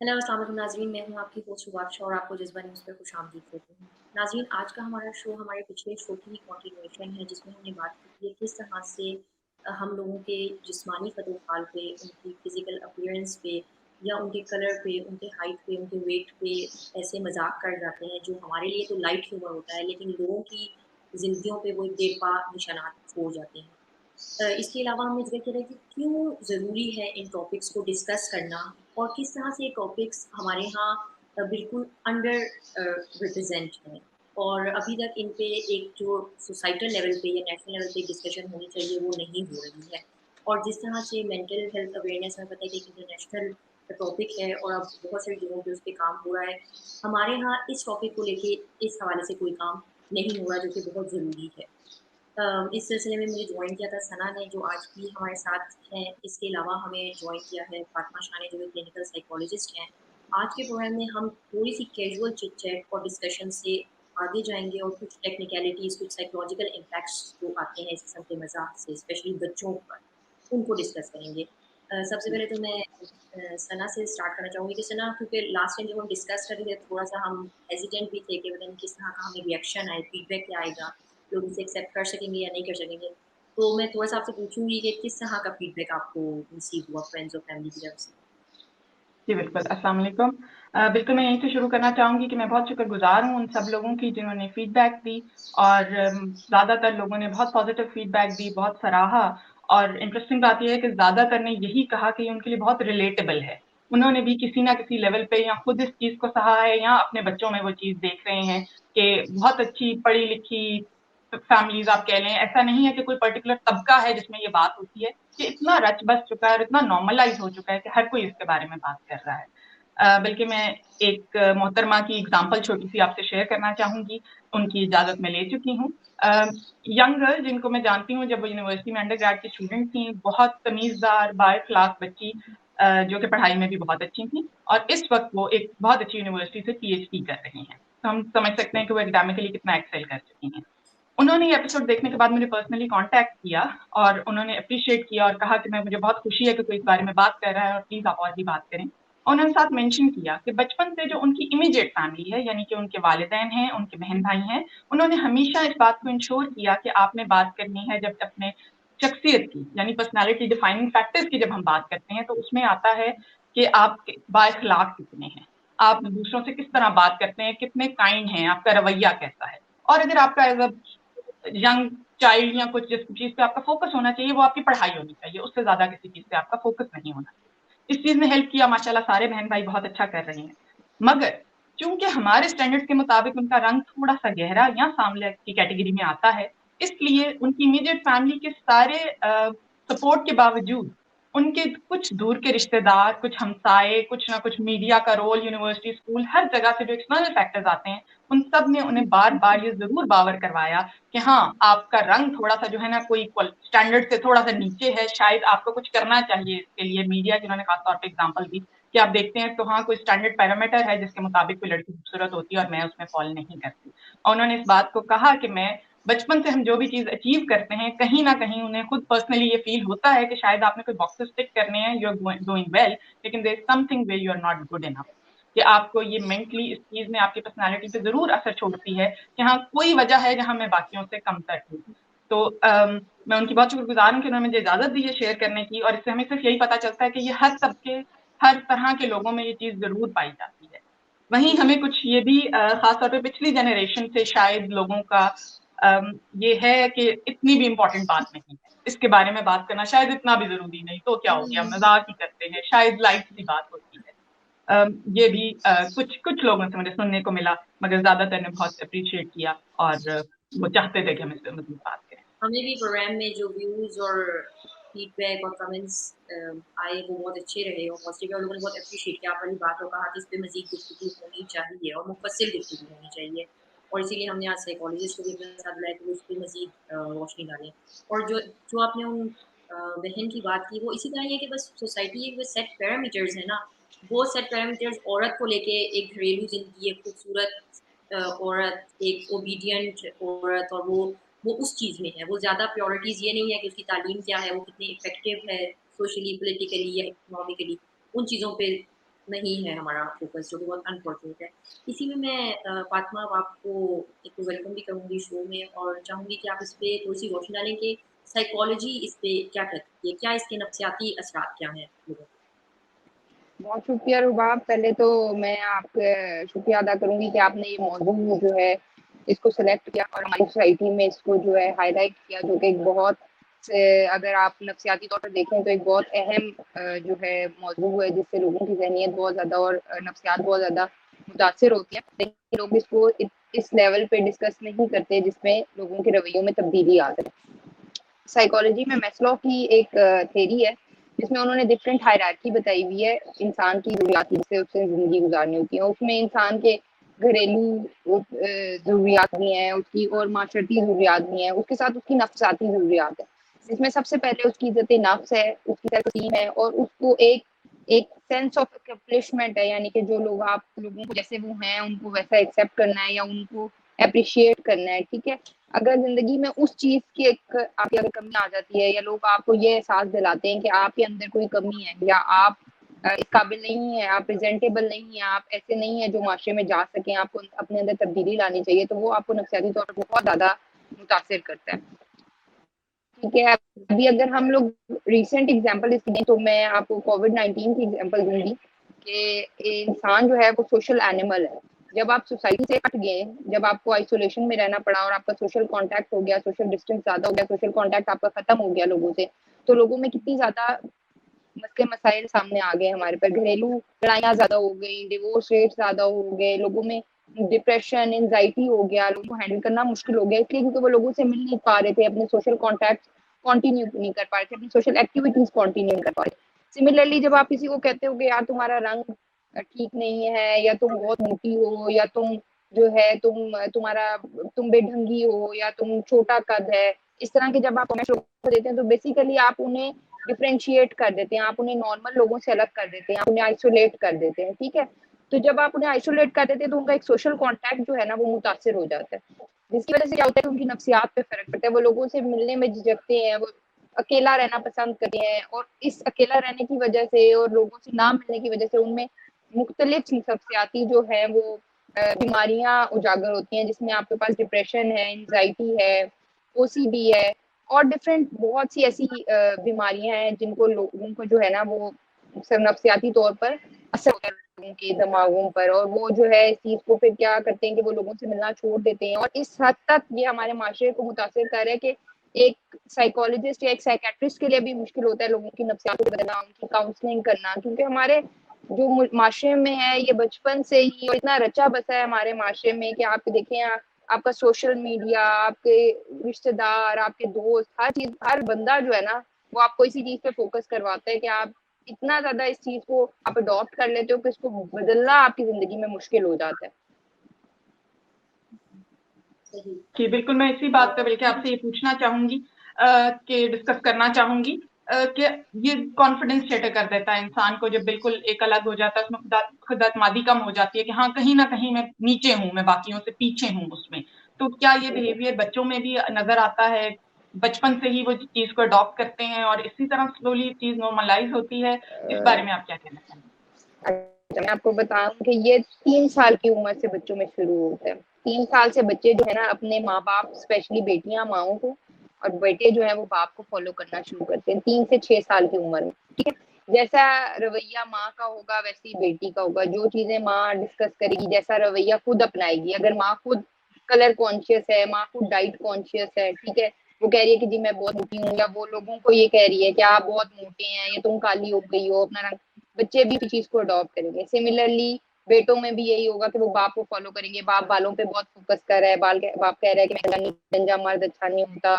Hello अस्सलाम वालेकुम नाज़रीन, मैं हूँ आपकी होस्ट वाबशा और आपको जज़्बा न्यूज़ पर खुशामदीद कहती हूँ। नाज़रीन, आज का हमारा शो हमारे पिछले शो की ही कंटिन्यूएशन है, जिसमें हमने बात की थी किस तरह से हम लोगों के जिस्मानी कदो-ख़ाल पे, उनकी फ़िज़िकल अपीयरेंस पे या उनके कलर पे, उनके हाइट पे, उनके वेट पे ऐसे मज़ाक कर जाते हैं, जो हमारे लिए तो लाइट ह्यूमर होता है, लेकिन लोगों की ज़िंदगियों पे वो एक बेपा निशानात छोड़ जाते हैं। इसके अलावा हम ये ज़िक्र करें कि क्यों ज़रूरी है इन टॉपिक्स को डिस्कस करना और किस तरह से ये टॉपिक्स हमारे यहाँ बिल्कुल अंडर रिप्रेजेंट हैं और अभी तक इन पे एक जो सोसाइटल लेवल पे या नेशनल लेवल पे डिस्कशन होनी चाहिए वो नहीं हो रही है। और जिस तरह से मेंटल हेल्थ अवेयरनेस हमें पता है कि एक इंटरनेशनल टॉपिक है और अब बहुत सारी जगहों पे उस पे काम हो रहा है। हमारे यहाँ इस टॉपिक को लेके इस हवाले से कोई काम नहीं हो रहा जो कि बहुत ज़रूरी है। इस सिलसिले में मुझे जॉइन किया था सना ने जो आज भी हमारे साथ हैं। इसके अलावा हमें जॉइन किया है फातिमा शाह ने जो एक क्लिनिकल साइकोलॉजिस्ट हैं। आज के प्रोग्राम में हम थोड़ी-सी कैजुअल चिट-चैट और डिस्कशन से आगे जाएँगे और कुछ टेक्निकैलिटीज़, कुछ साइकोलॉजिकल इम्पैक्ट्स जो आते हैं इस किस्म के मज़ाक से स्पेशली बच्चों पर, उनको डिस्कस करेंगे। सबसे पहले तो मैं सना से स्टार्ट करना चाहूँगी कि सना क्योंकि लास्ट टाइम जब हम डिस्कस कर रहे थे थोड़ा-सा हम हेज़िटेंट भी थे कि पता नहीं किस तरह का हमें रिएक्शन आए, फीडबैक क्या आएगा। लोग इसे एक्सेप्ट कर सकेंगे या नहीं कर सकेंगे। तो मैं थोड़ा-सा आपसे पूछूँगी कि किस तरह का फीडबैक आपको रिसीव हुआ फ्रेंड्स और फैमिली की तरफ से? जी, बिल्कुल, अस्सलाम वालेकुम। बिल्कुल, मैं यहीं से शुरू करना चाहूँगी कि मैं बहुत शुक्रगुज़ार हूँ उन सब लोगों की जिन्होंने फ़ीडबैक दी और ज़्यादातर लोगों ने बहुत पॉज़िटिव फ़ीडबैक दी, बहुत सराहा और इंटरेस्टिंग बात ये है कि ज़्यादातर ने यही कहा कि ये उनके लिए बहुत रिलेटेबल है। उन्होंने भी किसी न किसी लेवल पे या खुद इस चीज़ को सहा है या अपने बच्चों में वो चीज़ देख रहे हैं कि बहुत अच्छी पढ़ी-लिखी फैमिलीज़ आप कह लें, ऐसा नहीं है कि कोई पर्टिकुलर तबका है जिसमें ये बात होती है, कि इतना रच बस चुका है और इतना नॉर्मलाइज़ हो चुका है कि हर कोई इसके बारे में बात कर रहा है। बल्कि मैं एक मोहतरमा की एग्ज़ाम्पल छोटी-सी आपसे शेयर करना चाहूँगी, उनकी इजाज़त मैं ले चुकी हूँ। अ, यंग गर्ल जिनको मैं जानती हूँ जब वो यूनिवर्सिटी में अंडरग्रेड की स्टूडेंट थीं, बहुत तमीज़दार, बाएख़लाक़ बच्ची जो कि पढ़ाई में भी बहुत अच्छी थीं और इस वक़्त वो एक बहुत अच्छी यूनिवर्सिटी से पीएचडी कर रही हैं। तो हम समझ सकते हैं कि वो एकेडेमिकली कितना एक्सेल कर चुकी हैं। उन्होंने ये एपिसोड देखने के बाद मुझे पर्सनली कॉन्टैक्ट किया और उन्होंने एप्रिशिएट किया और कहा कि मैं मुझे बहुत खुशी है कि कोई इस बारे में बात कर रहा है और प्लीज़ आप और भी बात करें। और उन्होंने साथ मेंशन किया कि बचपन से जो उनकी इमीडिएट फैमिली है, यानी कि उनके वालिदैन हैं, उनके बहन-भाई हैं, उन्होंने हमेशा इस बात को इंश्योर किया कि आपने बात करनी है जब अपने शख्सियत की, यानी पर्सनैलिटी डिफाइनिंग फैक्टर्स की जब हम बात करते हैं, तो उसमें आता है कि आप बाएख़लाक़ कितने हैं, आप दूसरों से किस तरह बात करते हैं, कितने काइंड हैं, आपका रवैया कैसा है। और अगर आपका एज़ अ यंग चाइल्ड या कुछ जिस चीज़ पे आपका फ़ोकस होना चाहिए, वो आपकी पढ़ाई होनी चाहिए, उससे ज़्यादा किसी चीज़ पे आपका फ़ोकस नहीं होना चाहिए। इस चीज़ ने हेल्प किया माशाल्लाह सारे बहन-भाई बहुत अच्छा कर रहे हैं। मगर चूँकि हमारे स्टैंडर्ड्स के मुताबिक उनका रंग थोड़ा-सा गहरा या सांवले की कैटेगरी में आता है, इसलिए उनकी इमीडिएट फैमिली के सारे सपोर्ट के बावजूद उनके कुछ दूर के रिश्तेदार, कुछ हमसाए, कुछ ना कुछ मीडिया का रोल, यूनिवर्सिटी, स्कूल, हर जगह से जो एक्सटर्नल फैक्टर्स आते हैं, उन सब ने उन्हें बार-बार ये ज़रूर बावर करवाया कि हाँ, आपका रंग थोड़ा-सा जो है ना कोई क्वल स्टैंडर्ड से थोड़ा-सा नीचे है, शायद आपको कुछ करना चाहिए इसके लिए। मीडिया की उन्होंने खास तौर पे एग्ज़ाम्पल दी कि आप देखते हैं तो हाँ, कोई स्टैंडर्ड पैरामीटर है जिसके मुताबिक कोई लड़की खूबसूरत होती है और मैं उसमें फ़ॉल नहीं करती। और उन्होंने इस बात को कहा कि मैं बचपन से हम जो भी चीज़ अचीव करते हैं, कहीं न कहीं उन्हें खुद पर्सनली ये फ़ील होता है कि शायद आपने कोई बॉक्सेस टिक करने हैं, यू आर डूइंग वेल, लेकिन there is something where you are not good enough. कि आपको ये मेंटली इस चीज़ ने आपकी पर्सनैलिटी पे ज़रूर असर छोड़ती है कि हाँ, कोई वजह है जहाँ मैं बाकियों से कमतर हूँ। तो मैं उनकी बहुत शुक्रगुज़ार हूँ कि उन्होंने मुझे इजाज़त दी है शेयर करने की और इससे हमें सिर्फ़ यही पता चलता है कि ये हर तबके, हर तरह के लोगों में ये चीज़ ज़रूर पाई जाती है। वहीं हमें कुछ ये भी ख़ास तौर पे पिछली जनरेशन से शायद लोगों का ये है कि इतनी भी इम्पोर्टेंट बात नहीं है। इसके बारे में बात करना शायद इतना भी ज़रूरी नहीं, तो क्या हो गया, मज़ाक ही करते हैं, शायद लाइट सी बात होती है। ये भी कुछ कुछ लोगों से मुझे सुनने को मिला, मगर ज़्यादातर ने बहुत एप्रिशिएट किया और वो चाहते थे कि हम इस पे मज़ीद बात करें। हमें भी प्रोग्राम में जो व्यूज़ और फीडबैक और कमेंट्स आए वो बहुत अच्छे रहे और पॉज़िटिव और लोगों ने बहुत एप्रिशिएट किया। आप वाली बात को कहा कि इस पे मज़ीद गुफ्तगू होनी चाहिए और मुफ़स्सिल गुफ्तगू होनी चाहिए और इसीलिए हमने आज साइकोलॉजिस्ट को भी अपने साथ बुलाया कि वो इस पे मज़ीद रोशनी डालें। और जो जो आपने उन बहन की बात की वो इसी तरह ही है कि बस सोसाइटी के वो सेट पैरामीटर्स हैं ना, वो सेट पैरामीटर्स औरत को लेके एक घरेलू ज़िंदगी, एक खूबसूरत औरत, एक ओबीडिएंट औरत और वो उस चीज़ में है, वो ज़्यादा प्रायोरिटीज़ ये नहीं है कि उसकी तालीम क्या है, वो कितनी इफ़ेक्टिव है सोशली, पॉलिटिकली या इकोनॉमिकली, उन चीज़ों पे नहीं है हमारा फ़ोकस, जो कि बहुत अनफॉर्चुनेट है। इसी में मैं फातिमा अब आपको एक तो वेलकम भी करूँगी शो में और चाहूँगी कि आप इस पे थोड़ी-सी रोशनी डालें कि साइकोलॉजी इस पे क्या कहती है? क्या इसके नफ्सियाती असरात क्या हैं लोगों पे? बहुत शुक्रिया रुबाब। पहले तो मैं आपका शुक्रिया अदा करूँगी कि आपने ये मौज़ू जो है इसको सेलेक्ट किया और हमारी सोसाइटी में इसको जो है हाइलाइट किया, जो कि एक बहुत अगर आप नफ्सियाती तौर पर देखें तो एक बहुत अहम जो है मौज़ू है, जिससे लोगों की ज़हनियत बहुत ज़्यादा और नफ्सियात बहुत ज़्यादा मुतासिर होती है। लेकिन लोग इसको इस लेवल पे डिस्कस नहीं करते जिसमें लोगों के रवैयों में तब्दीली आ सके। साइकोलॉजी में मैस्लो की एक थ्योरी है, जिसमें उन्होंने डिफरेंट हायरार्की बताई हुई है इंसान की ज़रूरियात की, जिससे उससे ज़िंदगी गुज़ारनी होती है। उसमें इंसान के घरेलू ज़रूरियात भी हैं, उसकी और माशरती ज़रूरियात भी हैं, उसके साथ उसकी नफ़्साती ज़रूरियात है। जिसमें सबसे पहले उसकी इज़्ज़त-ए-नफ्स है, उसकी सेल्फ-एस्टीम है और उसको एक एक सेंस ऑफ अकम्प्लिशमेंट है, यानी कि जो लोग आप लोगों को जैसे वो हैं, उनको वैसा एक्सेप्ट करना है या उनको एप्रिशिएट करना है, ठीक है? अगर ज़िंदगी में उस चीज़ की एक आपकी अगर कमी आ जाती है या लोग आपको ये एहसास दिलाते हैं कि आपके अंदर कोई कमी है या आप इस काबिल नहीं है, आप प्रेज़ेंटेबल नहीं है, आप ऐसे नहीं है जो माशरे में जा सकें, आपको अपने अंदर तब्दीली लानी चाहिए, तो वो आपको नफ़सियाती तौर पर बहुत ज़्यादा मुतासिर करता है। ठीक है, अभी अगर हम लोग रिसेंट एग्ज़ाम्पल इसकी दें तो मैं आपको कोविड-19 की एग्ज़ाम्पल दूँगी कि इंसान जो है वो सोशल एनिमल है। जब आप सोसाइटी से हट गए, जब आपको आइसोलेशन में रहना पड़ा और आपका सोशल कॉन्टैक्ट हो गया, सोशल डिस्टेंस ज़्यादा हो गया, सोशल कॉन्टैक्ट आपका खत्म हो गया लोगों से, तो लोगों में कितनी ज़्यादा मसले मसाइल सामने आ गए हमारे पर, घरेलू लड़ाइयाँ ज़्यादा हो गई, डिवोर्स रेट ज़्यादा हो गए, लोगों में डिप्रेशन, एंग्ज़ायटी हो गया, लोगों को हैंडल करना मुश्किल हो गया, इसलिए क्योंकि वो लोगों से मिल नहीं पा रहे थे, अपने सोशल कॉन्टैक्ट कंटिन्यू नहीं कर पा रहे थे, अपनी सोशल एक्टिविटीज़ कंटिन्यू नहीं कर पा रहे। सिमिलरली जब आप किसी को कहते हो कि यार तुम्हारा रंग ठीक नहीं है या तुम बहुत मोटी हो या तुम जो है तुम बेढंगी हो या तुम छोटा कद है, इस तरह के जब आप कमेंट्स लोगों को देते हैं तो बेसिकली आप उन्हें डिफरेंशिएट कर देते हैं, आप उन्हें नॉर्मल लोगों से अलग कर देते हैं, आप उन्हें आइसोलेट कर देते हैं, ठीक है? तो जब आप उन्हें आइसोलेट कर देते हैं तो उनका एक सोशल कॉन्टैक्ट जो है ना वो मुतासिर हो जाता है, जिसकी वजह से क्या होता है कि उनकी नफ्सियात पे फ़र्क पड़ता है, वो लोगों से मिलने में झिझकते हैं, वो अकेला रहना पसंद करते हैं और इस अकेला रहने की वजह से और लोगों से ना मिलने की वजह से उनमें मुख्तलिफ नफ्सियाती जो है वो बीमारियाँ उजागर होती हैं, जिसमें आपके पास डिप्रेशन है, एंग्ज़ायटी है, ओसीडी है और डिफरेंट बहुत सी ऐसी बीमारियाँ हैं जिनको लोगों को जो है ना वो सब नफ्सियाती तौर पर असर होता है लोगों के दिमागों पर और वो जो है इस चीज़ को फिर क्या करते हैं कि वो लोगों से मिलना छोड़ देते हैं और इस हद तक ये हमारे माशरे को मुतासिर कर रहा है कि एक साइकोलॉजिस्ट या एक साइकेट्रिस्ट के लिए भी मुश्किल होता है लोगों की नफ्सियात को बदलना, उनकी काउंसलिंग करना, क्योंकि हमारे जो माशरे में है ये बचपन से ही इतना रचा बसा है हमारे माशरे में कि आप देखें आपका सोशल मीडिया, आपके रिश्तेदार, आपके दोस्त, हर चीज़, हर बंदा जो है ना, वो आपको इसी चीज़ पे फ़ोकस करवाता है कि आप इतना ज़्यादा इस चीज़ को आप अडॉप्ट कर लेते हो कि इसको बदलना आपकी ज़िंदगी में मुश्किल हो जाता है। सही। कि बिल्कुल मैं इसी बात पे बल्कि आपसे ये पूछना चाहूँगी कि डिस्कस करना चाहूँगी कि ये कॉन्फिडेंस शेटर कर देता है इंसान को जब बिल्कुल एक अलग हो जाता है, उसमें खुद एतमादी कम हो जाती है कि हाँ, कहीं न कहीं मैं नीचे हूँ, मैं बाकियों से पीछे हूँ उसमें। तो क्या ये बिहेवियर बच्चों में भी नज़र आता है? बचपन से ही वो चीज़ को अडॉप्ट करते हैं और इसी तरह स्लोली चीज़ नॉर्मलाइज़ होती है? इस बारे में आप क्या कहना चाहेंगे? अच्छा, मैं आपको बताऊँ कि ये 3 साल की उम्र से बच्चों में शुरू होता है। 3 साल से बच्चे जो है ना अपने माँ-बाप, स्पेशली बेटियाँ माँओं को और बेटे जो हैं वो बाप को फ़ॉलो करना शुरू करते हैं 3 से 6 साल की उम्र में, ठीक है? जैसा रवैया माँ का होगा वैसे ही बेटी का होगा, जो चीज़ें माँ डिस्कस करेगी, जैसा रवैया खुद अपनाएगी। अगर माँ खुद कलर कॉन्शियस है, माँ खुद डाइट कॉन्शियस है, ठीक है? वो कह रही है कि जी मैं बहुत मोटी हूँ या वो लोगों को ये कह रही है कि आप बहुत मोटे हैं या तुम काली हो गई हो, अपना रंग, बच्चे भी इसी चीज़ को अडॉप्ट करेंगे। सिमिलरली बेटों में भी यही होगा कि वो बाप को फ़ॉलो करेंगे, बाप बालों पे बहुत फ़ोकस कर रहा है, बाप कह रहा है कि मैं गंजा मर्द अच्छा नहीं होता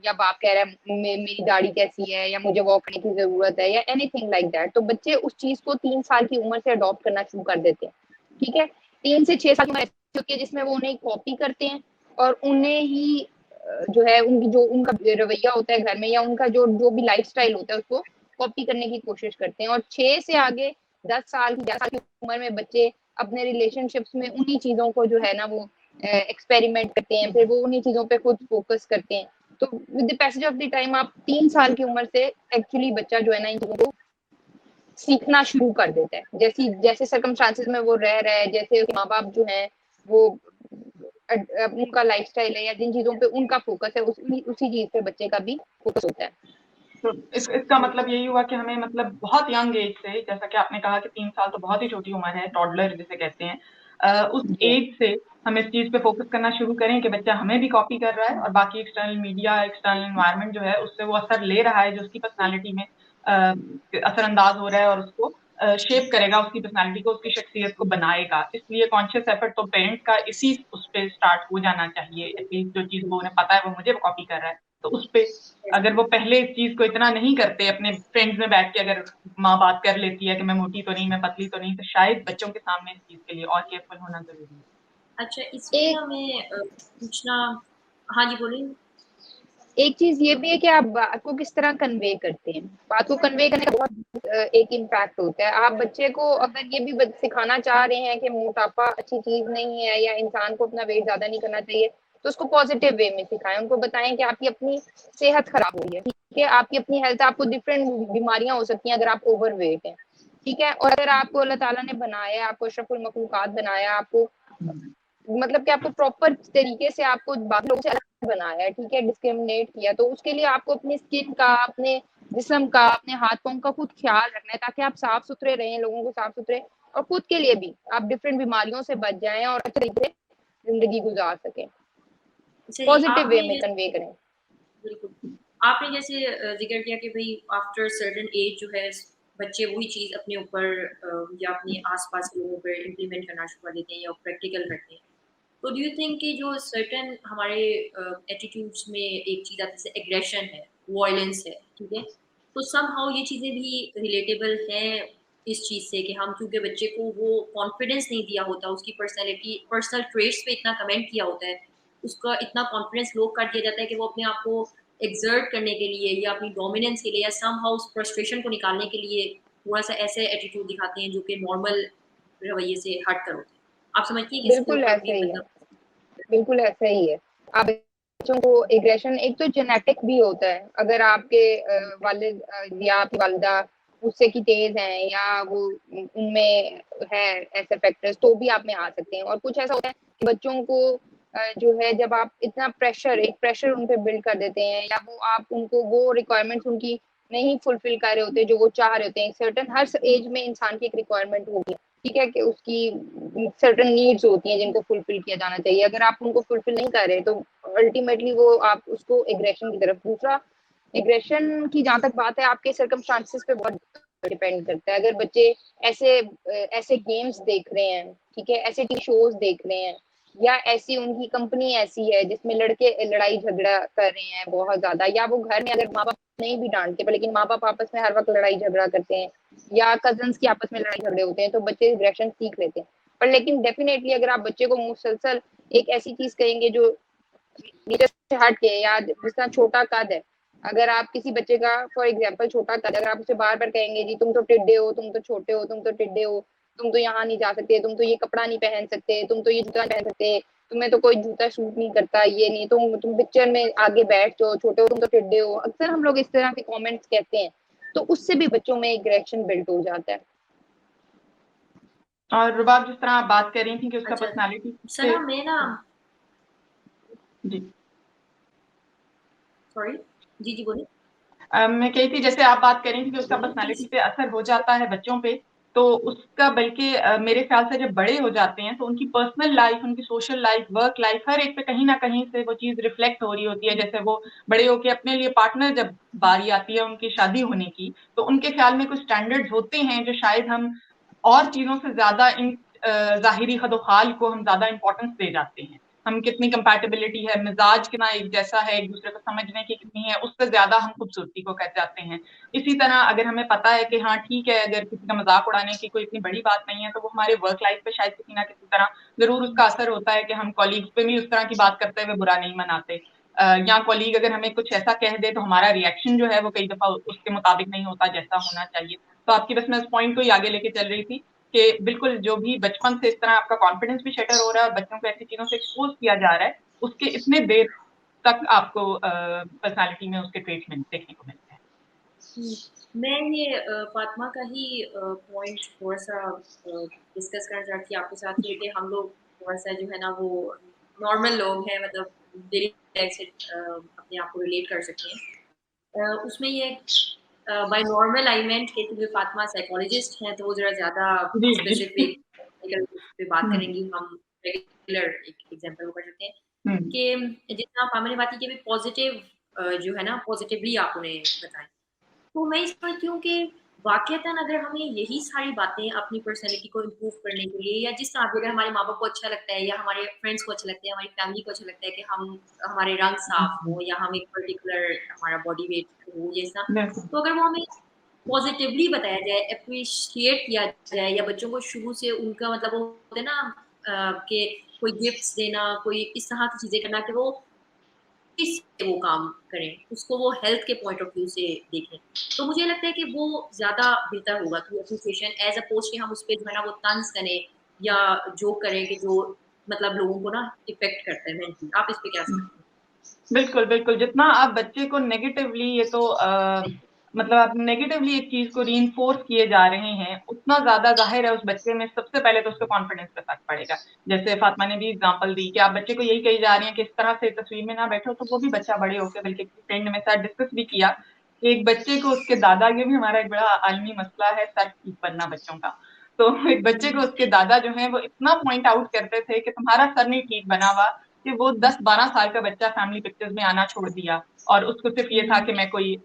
या बाप कह रहा है मेरी दाढ़ी कैसी है या मुझे वॉक करने की ज़रूरत है या एनीथिंग लाइक दैट। तो बच्चे उस चीज़ को 3 साल की उम्र से अडॉप्ट करना शुरू कर देते हैं, ठीक है? 3 से 6 साल की उम्र ऐसी होती है जिसमें वो उन्हें कॉपी करते हैं और उन्हें ही जो है उनकी जो उनका रवैया होता है घर में या उनका जो जो भी लाइफ़स्टाइल होता है उसको कॉपी करने की कोशिश करते हैं और 6 से आगे 10 साल की 11 साल की उम्र में बच्चे अपने रिलेशनशिप्स में उन्हीं चीज़ों को जो है ना वो एक्सपेरिमेंट करते हैं, फिर वो उन्हीं चीज़ों पे खुद फ़ोकस करते हैं। तो with the passage of the time आप 3 साल की उम्र से एक्चुअली बच्चा जो है ना इन चीज़ों को सीखना शुरू कर देता है। जैसे सर्कमस्टांसेस में वो रह रहा है, जैसे उसके माँ-बाप जो हैं वो उनका लाइफस्टाइल है या जिन चीज़ों पे उनका फोकस है उसी चीज़ पे बच्चे का भी फोकस होता है। तो इसका मतलब यही हुआ कि हमें मतलब बहुत यंग एज से, जैसा कि आपने कहा कि 3 साल तो बहुत ही छोटी उम्र है, टॉडलर जिसे कहते हैं, उस जी, एज से हम इस चीज़ पे फोकस करना शुरू करें कि बच्चा हमें भी कॉपी कर रहा है और बाकी एक्सटर्नल मीडिया, एक्सटर्नल एनवायरनमेंट जो है उससे वो असर ले रहा है, जो उसकी पर्सनैलिटी में असरअंदाज हो रहा है और उसको शेप करेगा, उसकी पर्सनैलिटी को, उसकी शख्सियत को बनाएगा। इसलिए कॉन्शियस एफर्ट तो पेरेंट्स का इसी उस पे स्टार्ट हो जाना चाहिए। एटलीस्ट जो चीज़ वो उन्हें पता है वो मुझे कॉपी कर रहा है, तो उस पे अगर वो पहले इस चीज़ को इतना नहीं करते, अपने फ्रेंड्स में बैठ के अगर माँ बात कर लेती है कि मैं मोटी तो नहीं, मैं पतली तो नहीं, तो शायद बच्चों के सामने इस चीज़ के लिए और केयरफुल होना ज़रूरी है। अच्छा, इसमें एक ना मैं पूछना। हाँ जी, बोलिए। एक चीज ये भी है कि आप बात को किस तरह कन्वे करते हैं। बात को कन्वे करने का बहुत एक इम्पैक्ट होता है। आप बच्चे को अगर ये भी सिखाना चाह रहे हैं कि मोटापा अच्छी चीज नहीं है या इंसान को अपना वेट ज्यादा नहीं करना चाहिए, तो उसको पॉजिटिव वे में सिखाएं। उनको बताएं कि आपकी अपनी सेहत खराब हो रही है, ठीक है, आपकी अपनी हेल्थ, आपको डिफरेंट बीमारियां हो सकती हैं अगर आप ओवर वेट हैं, ठीक है। और अगर आपको अल्लाह ताला ने बनाया, आपको अशरफुल मखलूकात बनाया, आपको मतलब कि आपको प्रॉपर तरीके से आपको बाकी लोगों से अलग बनाया है, ठीक है, डिस्क्रिमिनेट किया, तो उसके लिए आपको अपनी स्किन का, अपने जिस्म का, अपने हाथ पाँव का खुद ख्याल रखना है ताकि आप साफ सुथरे रहें, लोगों को साफ सुथरे, और खुद के लिए भी आप डिफरेंट बीमारियों से बच जाएं और अच्छे तरीके से जिंदगी गुजार सकें। सही पॉजिटिव वे आपने में कन्वे करें। बिल्कुल। आपने जैसे ज़िक्र किया कि भई आफ्टर सर्टेन एज जो है बच्चे वही चीज़ अपने ऊपर या अपने आस-पास के लोगों पे इम्प्लीमेंट करना शुरू कर देते हैं या प्रैक्टिकल करते हैं। तो डू यू थिंक कि जो सर्टेन हमारे एटीट्यूड्स में एक चीज़ आती है जैसे एग्रेशन है, वॉयलेंस है, ठीक है? तो समहाउ ये चीज़ें भी रिलेटेबल हैं इस चीज़ से कि हम क्योंकि बच्चे को वो कॉन्फिडेंस नहीं दिया होता, उसकी पर्सनैलिटी पर्सनल ट्रेट्स पे इतना कमेंट किया होता है, उसका इतना कॉन्फिडेंस लो कर दिया जाता है कि वो अपने आप को एक्सर्ट करने के लिए या अपनी डोमिनेंस के लिए या समहाउ उस फ्रस्ट्रेशन को निकालने के लिए थोड़ा-सा ऐसे एटीट्यूड दिखाते हैं जो कि नॉर्मल रवैये से हट कर होते हैं। आप समझती हैं कि इसके बिल्कुल ऊपर ऐसा भी ही है, मतलब बिल्कुल ऐसा ही है। आप बच्चों को एग्रेशन एक तो जेनेटिक भी होता है। अगर आपके वालिद या आपकी वालिदा गुस्से की तेज हैं या वो उनमें है ऐसे फैक्टर्स, तो भी आप में आ सकते हैं। और कुछ ऐसा होता है कि बच्चों को जो है, जब आप इतना एक प्रेशर उन पे बिल्ड कर देते हैं या वो आप उनको वो रिक्वायरमेंट्स उनकी नहीं फुलफिल कर रहे होते जो वो चाह रहे होते हैं। सर्टेन हर एज में इंसान की एक रिक्वायरमेंट होगी, ठीक है, कि उसकी सर्टेन नीड्स होती हैं जिनको फुलफिल किया जाना चाहिए। अगर आप उनको फुलफिल नहीं कर रहे तो अल्टीमेटली वो आप उसको एग्रेशन की तरफ। दूसरा, एग्रेशन की जहां तक बात है, आपके सर्कमस्टांसेस पे बहुत डिपेंड करता है। अगर बच्चे ऐसे ऐसे गेम्स देख रहे हैं, ठीक है, ऐसे टीवी शोज देख रहे हैं, या ऐसी उनकी कंपनी ऐसी है जिसमें लड़के लड़ाई झगड़ा कर रहे हैं बहुत ज्यादा, या वो घर में अगर माँ बाप नहीं भी डांटते पर लेकिन माँ बाप आपस में हर वक्त लड़ाई झगड़ा करते हैं, या कजन्स की आपस में लड़ाई झगड़े होते हैं, तो बच्चे एग्रेशन सीख लेते हैं। पर लेकिन डेफिनेटली अगर आप बच्चे को मुसलसल एक ऐसी चीज कहेंगे जो नेचर से हट के, या जिस तरह छोटा कद है, अगर आप किसी बच्चे का फॉर एग्जाम्पल छोटा कद, अगर आप उसे बार बार कहेंगे जी तुम तो टिड्डे हो, तुम तो छोटे हो, तुम तो टिड्डे हो, तुम तो यहाँ नहीं जा सकते, तुम तो ये कपड़ा नहीं पहन सकते, तुम तो ये जूता नहीं पहन सकते, तुम्हें तो कोई जूता सूट नहीं करता, ये नहीं, तुम पिक्चर में आगे बैठ जाओ, छोटे हो, तुम तो टिड्डे हो, अक्सर हम लोग इस तरह के कमेंट्स कहते हैं, तो उससे भी बच्चों में एग्रेशन बिल्ड हो जाता है। और रुबाब, जिस तरह आप बात कर रही थी कि उसका अच्छा, पर्सनैलिटी पे। सना मैं ना जी। सॉरी। जी, जी बोलिए। मैं कही थी, जैसे आप बात कर रही थी कि उसका बोलिए पर्सनैलिटी प्लीज़। पे असर हो जाता है बच्चों पे, तो उसका बल्कि मेरे ख्याल से जब बड़े हो जाते हैं तो उनकी पर्सनल लाइफ, उनकी सोशल लाइफ, वर्क लाइफ, हर एक पे कहीं न कहीं से वो चीज़ रिफ्लेक्ट हो रही होती है। जैसे वो बड़े होके अपने लिए पार्टनर, जब बारी आती है उनकी शादी होने की, तो उनके ख्याल में कुछ स्टैंडर्ड्स होते हैं जो शायद हम और चीज़ों से ज़्यादा इन ज़ाहिरी खदो-खाल को हम ज़्यादा इम्पोर्टेंस दे जाते हैं। हम कितनी कंपैटिबिलिटी है, मिज़ाज कितना एक जैसा है, एक-दूसरे को समझने की कितनी है, उससे ज़्यादा हम खूबसूरती को कर जाते हैं। इसी तरह अगर हमें पता है कि हाँ, ठीक है, अगर किसी का मज़ाक उड़ाने की कोई इतनी बड़ी बात नहीं है, तो वो हमारे वर्क लाइफ़ पे शायद किसी न किसी तरह ज़रूर उसका असर होता है कि हम कॉलीग्स पे भी उस तरह की बात करते हुए बुरा नहीं मनाते। या कॉलीग अगर हमें कुछ ऐसा कह दे, तो हमारा रिएक्शन जो है वो कई दफ़ा उसके मुताबिक नहीं होता जैसा होना चाहिए। तो आपकी बस मैं इस पॉइंट को ही आगे लेके चल रही थी कि बिल्कुल जो भी बचपन से इस तरह आपका कॉन्फिडेंस भी शटर हो रहा है और बच्चों को ऐसी चीज़ों से एक्सपोज़ किया जा रहा है, उसके इतने देर तक आपको पर्सनैलिटी में उसके ट्रेट्स देखने को मिलते हैं। हुँ, मैं ये फ़ातिमा का ही पॉइंट थोड़ा-सा डिस्कस करना चाहती आपके साथ ये कि हम लोग थोड़ा-सा जो है ना वो नॉर्मल लोग हैं मतलब डेली लाइफ़ से अपने आप को रिलेट कर सकते हैं। उसमें ये बाय नॉर्मल आई मेंट कि क्योंकि फ़ातिमा साइकोलॉजिस्ट हैं तो वो ज़रा ज़्यादा जी, जी। स्पेसिफिक पे बात हुँ, करेंगी, हम रेगुलर एक एग्ज़ाम्पल वो कर सकते हैं हुँ। कि जितना फ़ातिमा ने बात की कि पॉज़िटिव जो है ना पॉज़िटिवली आप उन्हें बताएँ। तो मैं ये समझती हूँ कि वाक़ईतन अगर हमें यही सारी बातें अपनी पर्सनैलिटी को इम्प्रूव करने के लिए या जिस तरह भी अगर हमारे माँ-बाप को अच्छा लगता है या हमारे फ्रेंड्स को अच्छा लगता है, हमारी फैमिली को अच्छा लगता है कि हम हमारे रंग साफ हुँ, हो या हम एक पर्टिकुलर हमारा बॉडी वेट हो जैसा, बिल्कुल। तो अगर वो हमें पॉज़िटिवली बताया जाए, एप्रिशिएट किया जाए या बच्चों को शुरू से उनका मतलब वो होता है ना कि कोई गिफ्ट्स देना, कोई इस तरह की चीज़ें करना कि वो किससे वो काम करें, उसको वो हेल्थ के पॉइंट ऑफ व्यू से देखें। तो मुझे लगता है कि वो ज़्यादा बेहतर होगा कि एप्रिसिएशन एज़ अपोज़ कि हम उस पे जो है ना वो तंज़ करें या जोक करें कि जो मतलब लोगों को ना इफ़ेक्ट करता है मेंटली। आप इस पे क्या हुँ। समझते हैं? बिल्कुल, बिल्कुल, जितना आप बच्चे को नेगेटिवली ये तो मतलब आप नेगेटिवली एक चीज़ को रीइन्फोर्स किए जा रहे हैं, उतना ज़्यादा ज़ाहिर है उस बच्चे में सबसे पहले तो उसके कॉन्फिडेंस पे फ़र्क पड़ेगा। जैसे फ़ातिमा ने भी एग्ज़ाम्पल दी कि आप बच्चे को यही कही जा रही हैं कि इस तरह से तस्वीर में ना बैठो, तो वो भी बच्चा बड़े होके बल्कि फ्रेंड ने मेरे साथ डिस्कस भी किया कि एक बच्चे को उसके दादा ये भी हमारा एक बड़ा आलमी मसला है सर ठीक बनना बच्चों का। तो एक बच्चे को हुँ, उसके दादा जो हैं वो इतना पॉइंट आउट करते थे कि तुम्हारा सर नहीं ठीक बना हुआ, कि वो 10-12 साल का बच्चा फैमिली पिक्चर्स में आना छोड़ दिया और उसको सिर्फ ये था हुँ, कि मैं कोई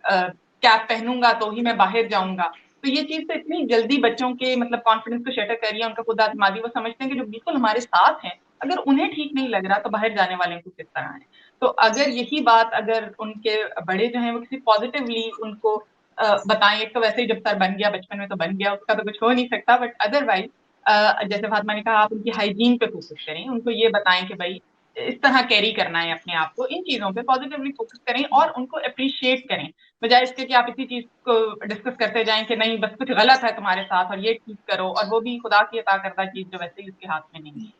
कैप पहनूँगा तो ही मैं बाहर जाऊँगा। तो ये चीज़ तो इतनी जल्दी बच्चों के मतलब कॉन्फिडेंस को शटर कर रही है, उनका खुद एतमादी वो समझते हैं कि जो बिल्कुल हमारे साथ हैं, अगर उन्हें ठीक नहीं लग रहा तो बाहर जाने वाले को किस तरह है। तो अगर यही बात अगर उनके बड़े जो हैं वो किसी पॉज़िटिवली उनको बताएँ, एक तो वैसे ही जब सर बन गया बचपन में तो बन गया, उसका तो कुछ हो नहीं सकता बट अदरवाइज़ जैसे फातिमा ने कहा आप उनकी हाइजीन पे फ़ोकस करें, उनको ये बताएँ कि भई इस तरह कैरी करना है अपने आप को, इन चीज़ों पे पॉज़िटिवली फ़ोकस करें और उनको एप्रिशिएट करें। बजाए इसके कि आप इसी चीज़ को डिस्कस करते जाएँ कि नहीं बस कुछ गलत है तुम्हारे साथ और ये ठीक करो और वो भी खुदा की अता करदा चीज़ जो वैसे ही उसके हाथ में नहीं है।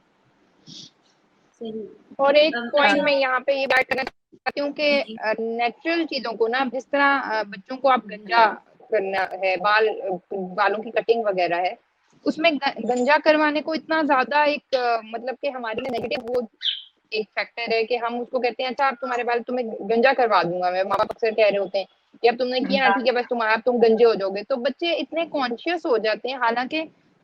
सही। और एक पॉइंट अच्छा मैं यहाँ पे ये बात करना चाहती हूँ जी, कि जी। नेचुरल चीजों को ना जिस तरह बच्चों को आप गंजा करना है बालों की कटिंग वगैरह है उसमें गंजा करवाने को इतना ज्यादा एक मतलब कि हमारे लिए नेगेटिव वो एक फैक्टर है कि हम उसको कहते हैं अच्छा अब तुम्हारे बाल तुम्हें गंजा करवा दूंगा मैं माँ बाप अक्सर कह रहे होते हैं कि अब तुमने किया ना ठीक है बस तुम गंजे हो जाओगे तो बच्चे इतने कॉन्शियस हो जाते हैं हालांकि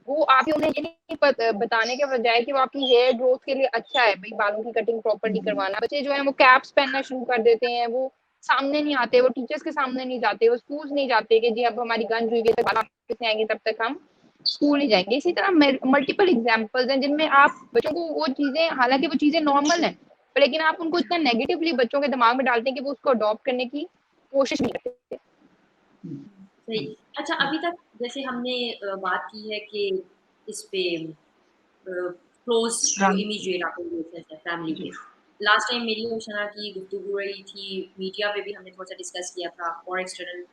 वो आप उन्हें ये नहीं बताने के बजाय कि वो आपकी हेयर ग्रोथ के लिए अच्छा है भाई बालों की कटिंग प्रॉपर्ली करवाना बच्चे जो है वो कैप्स पहनना शुरू कर देते हैं वो सामने नहीं आते वो टीचर्स के सामने नहीं जाते वो स्कूल नहीं जाते कि जी अब हमारी गंज हुई है बाल वापस नहीं आएंगे तब तक हम स्कूल ही जाएंगे इसी तरह मल्टीपल एग्जाम्पल्स हैं जिनमें आप बच्चों को वो चीजें हालांकि वो चीजें नॉर्मल हैं पर लेकिन आप उनको इतना नेगेटिवली बच्चों के दिमाग में डालते हैं कि वो उसको अडॉप्ट करने की कोशिश नहीं करते। सही। अच्छा अभी तक जैसे हमने बात की है कि इस पे क्लोज़ जो रंग इमीडिएट आपके रिलेशंस है फैमिली जी। के। लास्ट टाइम मेरी और शना की गुफ्तगू रही थी, मीडिया पे भी हमने थोड़ा-सा डिस्कस किया था और एक्सटर्नल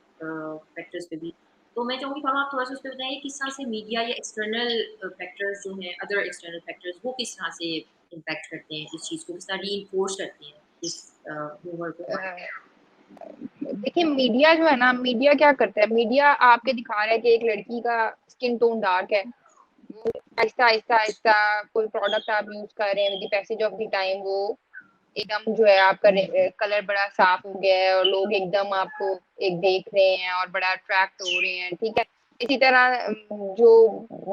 फैक्टर्स पे भी। तो मैं चाहूँगी फ़ातिमा आप थोड़ा-सा उस पे बताइए किस तरह से मीडिया या एक्सटर्नल फैक्टर्स जो हैं, अदर एक्सटर्नल फैक्टर्स वो किस तरह से इम्पैक्ट करते हैं इस चीज़ को, किस तरह रीइन्फोर्स करते हैं इस ह्यूमर को? देखिए मीडिया जो है ना मीडिया क्या करता है मीडिया आपके दिखा रहा है कि एक लड़की का स्किन टोन डार्क है वो आहिस्ता आहिस्ता आहिस्ता कोई प्रोडक्ट आप यूज कर रहे हैं with the passage of the time वो एकदम जो है आपका कलर बड़ा साफ हो गया है और लोग एकदम आपको एक देख रहे हैं और बड़ा अट्रैक्ट हो रहे हैं ठीक है इसी तरह जो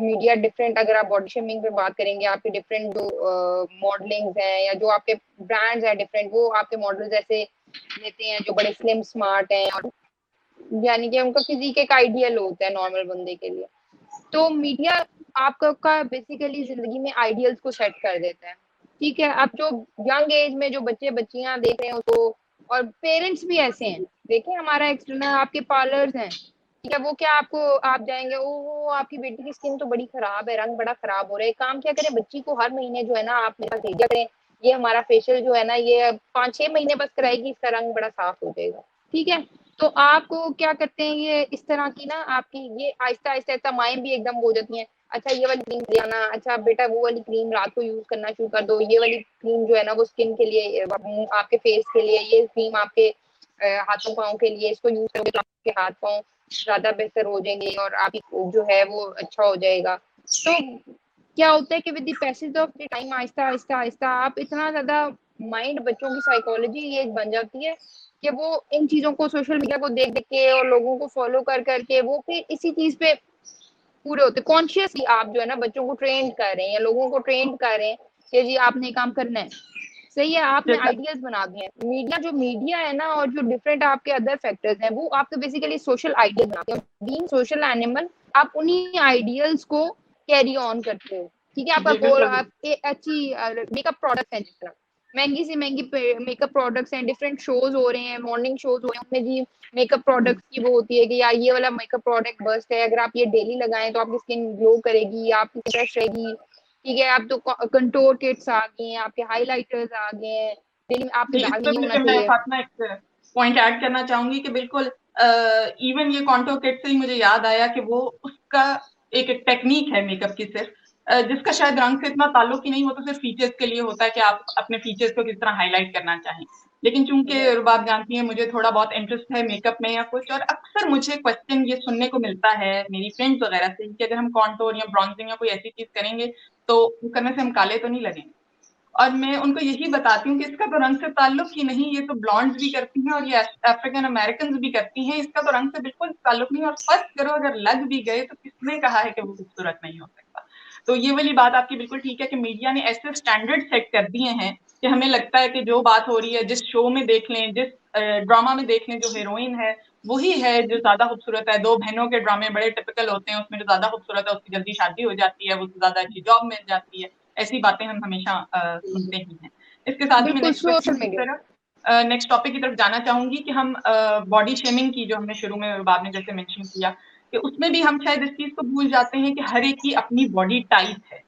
मीडिया डिफरेंट अगर आप बॉडी शेमिंग पे बात करेंगे आपके डिफरेंट जो मॉडलिंग्स हैं या जो आपके ब्रांड्स हैं डिफरेंट वो आपके मॉडल्स ऐसे लेते हैं जो बड़े स्लिम स्मार्ट हैं और यानी कि उनका फिजिक एक आइडियल होता है नॉर्मल बंदे के लिए तो मीडिया आपका बेसिकली जिंदगी में आइडियल्स को सेट कर देता है ठीक है अब जो यंग एज में जो बच्चे बच्चियां देख रहे हैं उसको और पेरेंट्स भी ऐसे हैं देखिए हमारा एक्सटर्नल आपके पार्लर्स हैं ठीक है वो क्या आपको आप जाएंगे ओ आपकी बेटी की स्किन तो बड़ी खराब है रंग बड़ा खराब हो रहा है काम क्या करें बच्ची को हर महीने जो है ना आप मेरे पास भेजा करें ये हमारा फेशियल जो है ना ये 5-6 महीने बस कराएगी इसका रंग बड़ा साफ हो जाएगा ठीक है तो आपको क्या करते हैं ये इस तरह की ना आपकी ये आहिस्ता आहिस्ता आहिस्ता माएँ भी एकदम वो हो जाती हैं अच्छा ये वाली क्रीम ले आना अच्छा बेटा वो वाली क्रीम रात को यूज करना शुरू कर दो ये वाली क्रीम जो है ना वो स्किन के लिए आपके फेस के लिए ये क्रीम आपके हाथों पाँव के लिए इसको यूज करोगे तो आपके हाथ पाँव ज्यादा बेहतर हो जाएंगे और आप जो है वो अच्छा हो जाएगा। तो क्या होता है कि with the passage of the time Aahista Aahista Aahista आप इतना ज्यादा माइंड, बच्चों की साइकोलॉजी ये बन जाती है कि वो इन चीजों को, सोशल मीडिया को देख देख के और लोगों को फॉलो कर करके वो फिर इसी चीज पे पूरे होते। कॉन्शियसली आप जो है ना बच्चों को ट्रेन कर रहे हैं या लोगों को ट्रेन कर रहे हैं कि जी आपने काम करना है, सही है, आपने जैसा आइडियाज बना दिए हैं। मीडिया है ना और जो डिफरेंट आपके अदर फैक्टर्स हैं वो आपको बेसिकली सोशल आइडियाज बनाते हैं। बीइंग सोशल एनिमल आप उन्हीं आइडियल्स को कैरी ऑन करते हो। ठीक है, आपका जी गोल, बिल्कुल। आप अच्छी मेकअप प्रोडक्ट है, जिस तरह महंगी से महंगी मेकअप प्रोडक्ट्स हैं, डिफरेंट शोज हो रहे हैं, मॉर्निंग शोज हो रहे हैं, उसमें जी मेकअप प्रोडक्ट्स की वो होती है कि यार ये वाला मेकअप प्रोडक्ट बेस्ट है, अगर आप ये डेली लगाएं तो आपकी स्किन ग्लो करेगी, आपकी फ्रेश रहेगी। ठीक है, आप तो कंटूर किट्स आ गए हैं, आपके हाइलाइटर्स आ गए हैं, दिन आपके जी, इस दाग पे नहीं होना मुझे मैं चाहिए। फातिमा एक पॉइंट ऐड करना चाहूंगी कि बिल्कुल इवन ये कॉन्टूर किट से ही मुझे याद आया कि वो उसका एक टेक्निक है मेकअप की सिर्फ, जिसका शायद रंग से इतना ताल्लुक ही नहीं होता, सिर्फ फीचर्स के लिए होता है कि आप अपने फीचर्स को किस तरह हाईलाइट करना चाहें। लेकिन चूंकि रुबाब जानती है मुझे थोड़ा बहुत इंटरेस्ट है मेकअप में या कुछ, और अक्सर मुझे क्वेश्चन ये सुनने को मिलता है मेरी फ्रेंड्स वगैरह से कि अगर हम कॉन्टूर या ब्रॉन्जिंग या कोई ऐसी चीज करेंगे तो वो करने से हम काले तो नहीं लगेंगे। और मैं उनको यही बताती हूँ कि इसका तो रंग से ताल्लुक ही नहीं, ये तो ब्लॉन्ड्स भी करती हैं और ये अफ्रीकन अमेरिकन भी करती हैं, इसका तो रंग से बिल्कुल ताल्लुक नहीं। और फर्स्ट करो अगर लग भी गए तो किसने कहा है कि वो खूबसूरत नहीं हो सकता। तो ये वाली बात आपकी बिल्कुल ठीक है कि मीडिया ने ऐसे स्टैंडर्ड सेट कर दिए हैं कि हमें लगता है कि जो बात हो रही है, जिस शो में देख लें, जिस ड्रामा में देख लें, जो हीरोइन है वही है जो ज्यादा खूबसूरत है। दो बहनों के ड्रामे बड़े टिपिकल होते हैं, उसमें जो ज्यादा खूबसूरत है उसकी जल्दी शादी हो जाती है, वो ज्यादा अच्छी जॉब मिल जाती है। ऐसी बातें हम हमेशा सुनते ही हैं। इसके साथ ही मैं बिल्कुल, नेक्स्ट क्वेश्चन सोशल की मीडिया। तरफ नेक्स्ट टॉपिक की तरफ जाना चाहूंगी कि हम बॉडी शेमिंग की, जो हमने शुरू में रुबाब ने जैसे मेंशन किया, कि उसमें भी हम शायद इस चीज को भूल जाते हैं कि हर एक की अपनी बॉडी टाइप है।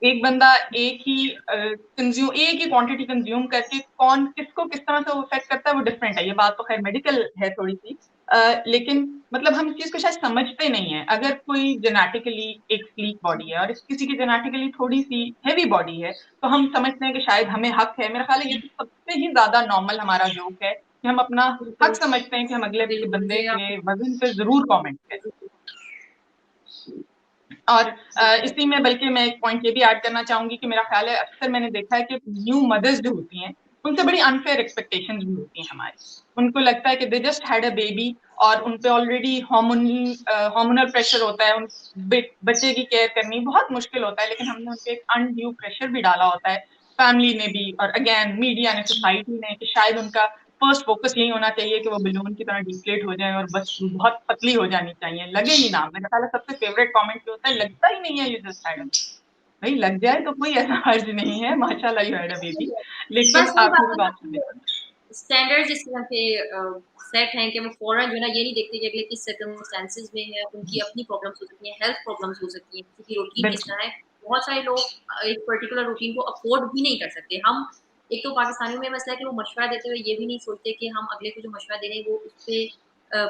एक बंदा एक ही क्वांटिटी कंज्यूम करके कौन किसको किस तरह से इफेक्ट करता है वो डिफरेंट है। ये बात तो खैर मेडिकल है थोड़ी सी, लेकिन मतलब हम इस चीज को शायद समझते नहीं है। अगर कोई जेनेटिकली एक स्लीक बॉडी है और किसी की जेनेटिकली थोड़ी सी हेवी बॉडी है तो हम समझते हैं कि शायद हमें हक है। मेरा ख्याल है ये तो सबसे ही ज्यादा नॉर्मल हमारा जोक है कि हम अपना हक बिल्कुल, समझते हैं कि हम अगले बिल्कुल, बंदे ये के आपने वजन पे जरूर कमेंट करें। और इसी में बल्कि मैं एक पॉइंट ये भी ऐड करना चाहूंगी कि मेरा ख्याल है अक्सर मैंने देखा है कि न्यू मदर्स जो होती हैं उनसे बड़ी अनफेयर एक्सपेक्टेशंस भी होती हैं हमारी। उनको लगता है कि they just had a baby और उन पे ऑलरेडी हार्मोनल प्रेशर होता है, उन बच्चे की केयर करनी बहुत मुश्किल होता है, लेकिन हमने उन पे एक अनड्यू प्रेशर भी डाला होता है, फैमिली ने भी और अगेन मीडिया ने, सोसाइटी ने, कि शायद उनका फर्स्ट फोकस यही होना चाहिए कि वो बलून की तरह डिफ्लेट हो जाए और बस बहुत पतली हो जानी चाहिए, लगे ही ना। मेरा ख्याल है सबसे फेवरेट कमेंट जो होता है, लगता ही नहीं है, you just had a baby. भाई लग जाए तो कोई ऐसा हर्ज नहीं है, माशाल्लाह यू हैड अ बेबी। लेकिन बस वही आप बात मेरी है ना बात सुनिए। कि स्टैंडर्ड्स इस तरह के सेट हैं कि वो फौरन जो है ना ये नहीं देखते कि अगले किस सर्कमस्टेंसेस में है, उनकी अपनी प्रॉब्लम्स हो सकती हैं, हेल्थ प्रॉब्लम्स हो सकती हैं, किसी की रूटीन किस बिल्कुल तरह है। बहुत सारे लोग एक पर्टिकुलर रूटीन को अफोर्ड भी नहीं कर सकते। हम एक तो पाकिस्तानियों में मसला है कि वो मशवरा देते हुए ये भी नहीं सोचते कि हम अगले को जो मशवरा दे रहे हैं वो उस पे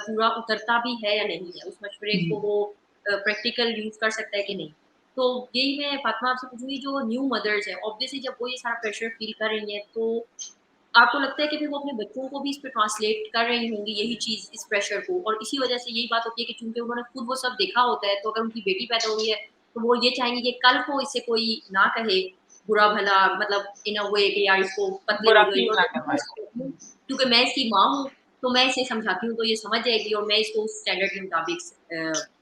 पूरा उतरता भी है या नहीं है, उस मशवरे जी। को वो प्रैक्टिकल यूज़ कर सकता है कि नहीं। तो यही मैं फातिमा आपसे पूछूँगी, जो न्यू मदर्स हैं, ऑब्वियसली जब वो ये सारा प्रेशर फ़ील कर रही हैं, तो आपको लगता है कि फिर वो अपने बच्चों को भी इस पे ट्रांसलेट कर रही होंगी यही चीज़, इस प्रेशर को, और इसी वजह से यही बात होती है कि चूँकि उन्होंने खुद वो सब देखा होता है, तो अगर उनकी बेटी पैदा हुई है, तो वो ये चाहेंगी कि कल को इससे कोई ना कहे बुरा-भला, मतलब इन अ वे कि यार इसको पतली बुरा हो गई, फील और ना मैं करवाए। समझती हूँ क्योंकि मैं इसकी माँ हूँ, तो मैं इसे समझाती हूँ तो ये समझ जाएगी और मैं इसको उस स्टैंडर्ड के मुताबिक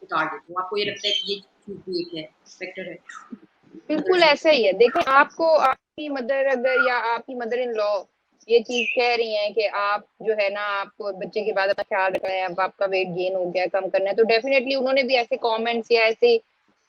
उतार देती हूँ। आपको ये लगता है कि ये चीज़ भी एक है, फैक्टर है? बिल्कुल ऐसा ही है। देखो, आपको आपकी मदर अगर या आपकी मदर इन लॉ ये चीज कह रही हैं कि आप जो है ना, आपको बच्चे के बाद अपना ख्याल रखना है, अब आपका वेट गेन हो गया, कम करना है, तो डेफिनेटली उन्होंने भी ऐसे कमेंट्स या ऐसे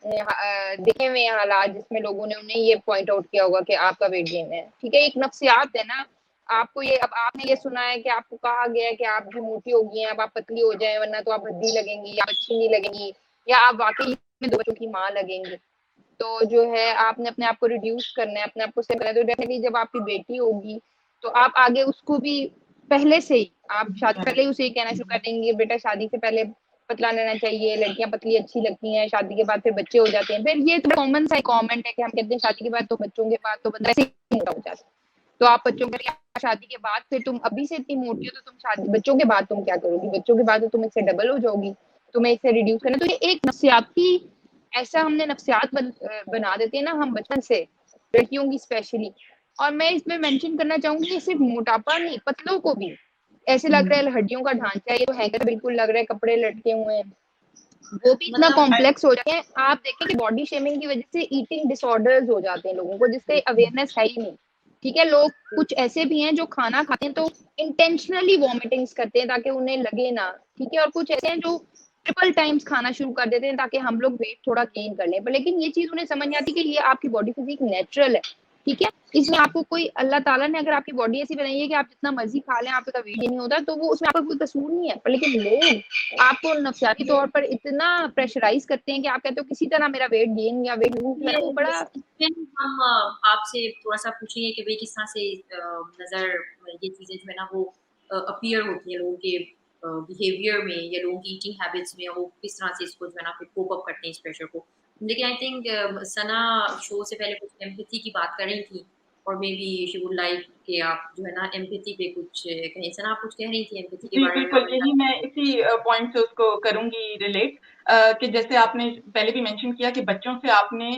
देखे हुए हैं हालात जिसमें लोगों ने उन्हें ये पॉइंट आउट किया होगा कि आपका वेट गेन है। ठीक है, एक नफ्सियात है ना। आपको ये, अब आपने ये सुना है कि आपको कहा गया है कि आप भी मोटी हो गई हैं, अब आप पतली हो जाए वरना तो आप भद्दी लगेंगी या अच्छी नहीं लगेंगी, या आप वाकई में दो बच्चों की माँ लगेंगी। तो जो है आपने अपने आप को रिड्यूस करना है, अपने आप को सेव करना है, तो डेफिनेटली जब आपकी बेटी होगी तो आप आगे उसको भी पहले से ही, आप शादी पहले ही उसे ये कहना शुरू कर देंगे, बेटा शादी से पहले पतला रहना चाहिए, लड़कियां पतली अच्छी लगती हैं, शादी के बाद फिर बच्चे हो जाते हैं। फिर ये तो कॉमन सा कमेंट है कि हम कहते हैं शादी के बाद तो बच्चों के बाद तो बंदा ऐसे ही मोटा हो जाता है। तो आप बच्चों के शादी के बाद फिर तुम अभी से इतनी मोटी हो तो तुम शादी बच्चों के बाद तुम क्या करोगी, बच्चों के बाद तो तुम इससे डबल हो जाओगी, तुम्हें इससे रिड्यूस करना। तो ये एक नफ्सियाती, ऐसा हमने नफ्सियात बना देते हैं ना हम बचपन से, लड़कियों की स्पेशली। और मैं इसमें मेंशन करना चाहूंगी ये सिर्फ मोटापा नहीं, पतलों को भी ऐसे लग रहा है हड्डियों का ढांचा है, ये तो हैंगर बिल्कुल लग रहा है, कपड़े लटके हुए हैं, वो भी इतना मतलब कॉम्प्लेक्स हो जाते हैं। आप देखें कि बॉडी शेमिंग की वजह से ईटिंग डिसऑर्डर्स हो जाते हैं लोगों को, जिससे अवेयरनेस है ही नहीं। ठीक है, लोग कुछ ऐसे भी हैं जो खाना खाते हैं तो इंटेंशनली वॉमिटिंग्स करते हैं ताकि उन्हें लगे ना। ठीक है, और कुछ ऐसे हैं जो ट्रिपल टाइम्स खाना शुरू कर देते हैं ताकि हम लोग वेट थोड़ा गेन कर लें, पर लेकिन ये चीज उन्हें समझ नहीं आती कि ये आपकी बॉडी फिजिक नेचुरल है। ठीक है, इसमें आपको कोई, अल्लाह ताला ने अगर आपकी बॉडी ऐसी बनाई है कि आप जितना मर्जी खा लें आपका वेट नहीं होता, तो वो उसमें आपका कोई कसूर नहीं है। पर लेकिन लोग आपको नफ्सियाती तौर पर इतना प्रेशराइज करते हैं कि आप कहते हो किसी तरह मेरा वेट गेन या वेट लूज ये करना, वो बड़ा। इसमें हम आपसे थोड़ा-सा पूछेंगे कि भई किस तरह से नज़र ये चीज़ें जो है ना वो अपीयर होती हैं लोगों के बिहेवियर में या लोगों की ईटिंग हैबिट्स में, वो किस तरह से इसको जो है ना फिर कोप अप करते हैं इस प्रेशर को। लेकिन आई थिंक सना शो से पहले कुछ एम्पैथी की बात कर रही थी और may be she would like कि आप जो है ना एम्पैथी पे कुछ कहें। सना आप कुछ कह रही थी एम्पैथी के जी, बारे में बिल्कुल, और यही मैं इसी पॉइंट से उसको करूँगी रिलेट कि जैसे आपने पहले भी मेंशन किया कि बच्चों से आपने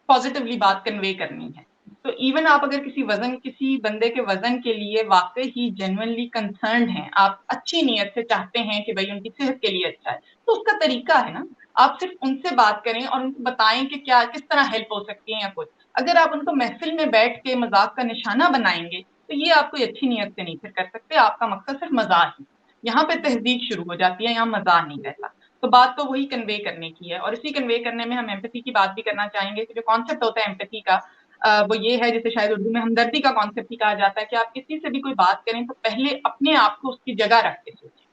पॉजिटिवली बात कन्वे करनी है। तो इवन आप अगर किसी बंदे के वज़न के लिए वाक़ई ही जेन्युइनली कंसर्न्ड हैं, आप अच्छी नीयत से चाहते हैं कि भई उनकी सेहत के लिए अच्छा है, तो उसका तरीका है ना, आप सिर्फ़ उनसे बात करें और उनको बताएँ कि क्या किस तरह हेल्प हो सकती है या कुछ। अगर आप उनको महफ़िल में बैठ के मज़ाक का निशाना बनाएँगे, तो ये आप कोई अच्छी नीयत से नहीं फिर कर सकते, आपका मकसद सिर्फ़ मज़ाक ही। यहाँ पे तहज़ीब शुरू हो जाती है, यहाँ मज़ाक नहीं रहता। तो बात तो वही कन्वे करने की है और इसी कन्वे करने में हम एम्पैथी की बात भी करना चाहेंगे कि जो कॉन्सेप्ट होता है एम्पैथी का वो ये है, जिसे शायद उर्दू में हमदर्दी का कॉन्सेप्ट ही कहा जाता है कि आप किसी से भी कोई बात करें तो पहले अपने आप को उसकी जगह रख के सोचें।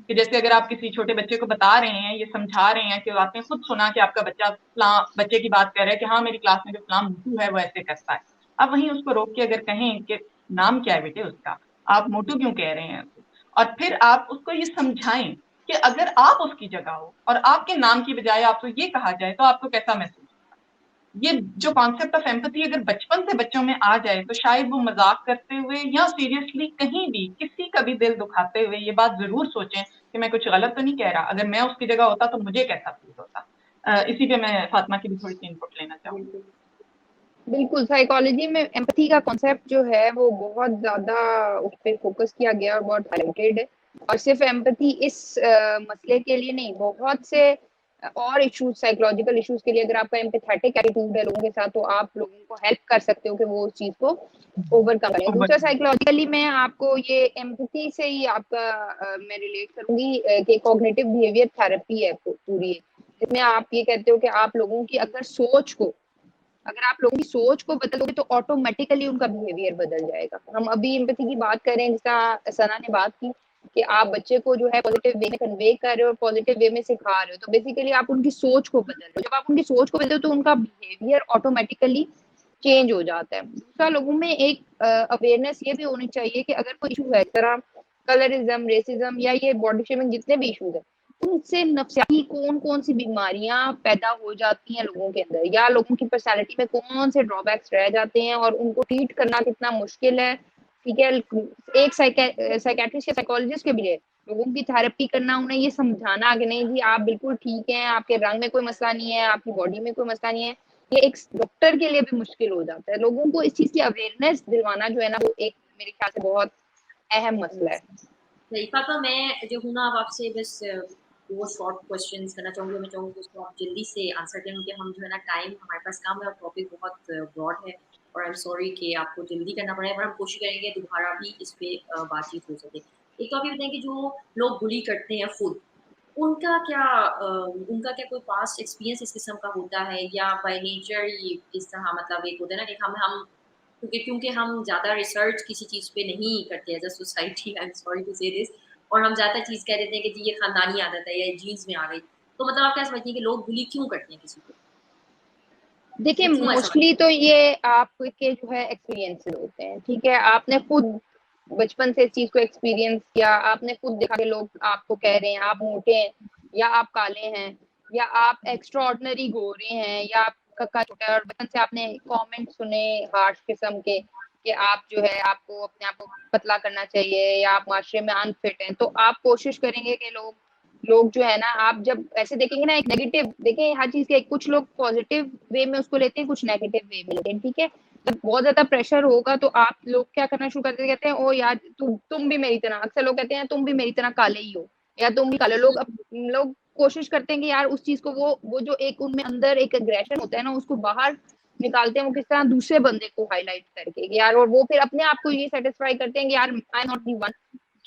कि जैसे अगर आप किसी छोटे बच्चे को बता रहे हैं, ये समझा रहे हैं कि आपने खुद सुना कि आपका बच्चा फलां बच्चे की बात कर रहा है कि हाँ, मेरी क्लास में जो फलां मोटू है वो ऐसे करता है। आप वहीं उसको रोक के अगर कहें कि नाम क्या है बेटे उसका? आप मोटू क्यों कह रहे हैं? और फिर आप उसको ये समझाएँ कि अगर आप उसकी जगह हो और आपके नाम की बजाय आपको ये कहा जाए तो आपको कैसा महसूस होगा? ये जो कॉन्सेप्ट ऑफ एम्पैथी अगर बचपन से बच्चों में आ जाए तो शायद वो मज़ाक करते हुए या सीरियसली कहीं भी किसी का भी दिल दुखाते हुए ये बात ज़रूर सोचें कि मैं कुछ गलत तो नहीं कह रहा, अगर मैं उसकी जगह होता तो मुझे कैसा फ़ील होता? इसी पे मैं फातिमा की भी थोड़ी-सी इनपुट लेना चाहूँगी। बिल्कुल। बिल्कुल, साइकोलॉजी में एम्पैथी का कॉन्सेप्ट जो है वो बहुत ज़्यादा उस पे फ़ोकस किया गया और बहुत हाइलाइटेड है। और सिर्फ़ एम्पैथी इस मसले के लिए नहीं, बहुत से और इश्यूज़, साइकोलॉजिकल इश्यूज़ के लिए अगर आपका एम्पैथेटिक एटीट्यूड है लोगों के साथ, तो आप लोगों को हेल्प कर सकते हो कि वो उस चीज़ को ओवरकम करें। दूसरा, साइकोलॉजिकली मैं आपको ये एम्पैथी से ही आपका मैं रिलेट करूँगी कि कॉग्निटिव बिहेवियर थेरेपी है पूरी, जिसमें आप ये कहते हो कि आप लोगों की अगर आप लोगों की सोच को बदलोगे तो ऑटोमेटिकली उनका बिहेवियर बदल जाएगा। हम अभी एम्पैथी की बात कर रहे हैं, जिसका सना ने बात की कि आप बच्चे को जो है पॉजिटिव वे में कन्वे कर रहे हो और पॉजिटिव वे में सिखा रहे हो, तो बेसिकली आप उनकी सोच को बदल रहे हो। जब आप उनकी सोच को बदलते हो तो उनका बिहेवियर ऑटोमेटिकली चेंज हो जाता है। दूसरा, लोगों में एक अवेयरनेस ये भी होनी चाहिए कि अगर कोई इशू है, इस तरह कलरिज्म, रेसिज्म या ये बॉडी शेमिंग, जितने भी इश्यूज है, उनसे नफ्सियाती कौन-कौन सी बीमारियां पैदा हो जाती हैं लोगों के अंदर, या लोगों की पर्सनैलिटी में कौन से ड्रॉबैक्स रह जाते हैं और उनको ट्रीट करना कितना मुश्किल है। ठीक है, एक साइकेट्रिस्ट या साइकोलॉजिस्ट के भी लिए लोगों की थेरेपी करना, उन्हें ये समझाना कि नहीं जी आप बिल्कुल ठीक हैं, आपके रंग में कोई मसला नहीं है, आपकी बॉडी में कोई मसला नहीं है, ये एक डॉक्टर के लिए भी मुश्किल हो जाता है। लोगों को इस चीज की अवेयरनेस दिलवाना जो है ना, वो एक मेरे ख्याल से बहुत अहम मसला है। सही पापा, मैं जो हूँ ना अब आपसे बस वो शॉर्ट क्वेश्चंस करना चाहूँगी। मैं चाहूँगी उसको आप जल्दी से आंसर करें क्योंकि हम जो है ना टाइम हमारे पास कम है और टॉपिक बहुत ब्रॉड है और आई एम सॉरी कि आपको जल्दी करना पड़ेगा, पर हम कोशिश करेंगे दोबारा भी इस पे बातचीत हो सके। एक तो आप ये बताएं कि जो लोग बुली करते हैं खुद, उनका क्या कोई पास्ट एक्सपीरियंस इस किस्म का होता है या बाय नेचर ये इस तरह, मतलब एक होता है ना कि हम क्योंकि हम ज़्यादा रिसर्च किसी चीज़ पे नहीं करते as a society, I am sorry to say this, और हम ज़्यादा चीज़ कह देते हैं कि जी ये खानदानी आदत है या ये जीन्स में आ गई। तो मतलब आप क्या समझती हैं कि लोग बुली क्यों करते हैं किसी को? देखिए, मतलब क्यों ऐसा होता मोस्टली तो ये आपके जो है एक्सपीरियंसेस होते हैं। ठीक है, आपने खुद बचपन से इस चीज को एक्सपीरियंस किया, आपने खुद देखा कि लोग आपको कह रहे हैं आप मोटे हैं या आप काले हैं या आप एक्स्ट्रा ऑर्डिनरी गोरे हैं या आप कक्का छोटा है, और बचपन से आपने कमेंट सुने हार्श किस्म के, कि आप जो है आपको अपने आप को पतला करना चाहिए या आप माशरे में अनफिट हैं, तो आप कोशिश करेंगे कि लोग लोग जो है ना, आप जब ऐसे देखेंगे ना, एक नेगेटिव देखें हर चीज के, कुछ लोग पॉजिटिव वे में उसको लेते हैं, कुछ नेगेटिव वे में लेते हैं, ठीक है। जब बहुत ज्यादा प्रेशर होगा तो आप लोग क्या करना शुरू करते हैं, कहते हैं ओ यार तुम भी मेरी तरह, अक्सर लोग कहते हैं तुम भी मेरी तरह काले ही हो या तुम भी काले, लोग कोशिश करते हैं कि यार उस चीज को वो जो एक उनमें अंदर एक एग्रेशन होता है ना, उसको बाहर निकालते हैं वो किस तरह दूसरे बंदे को हाईलाइट करके कि यार, और वो फिर अपने आप को ये सेटिस्फाई करते हैं कि यार आई नॉट दी वन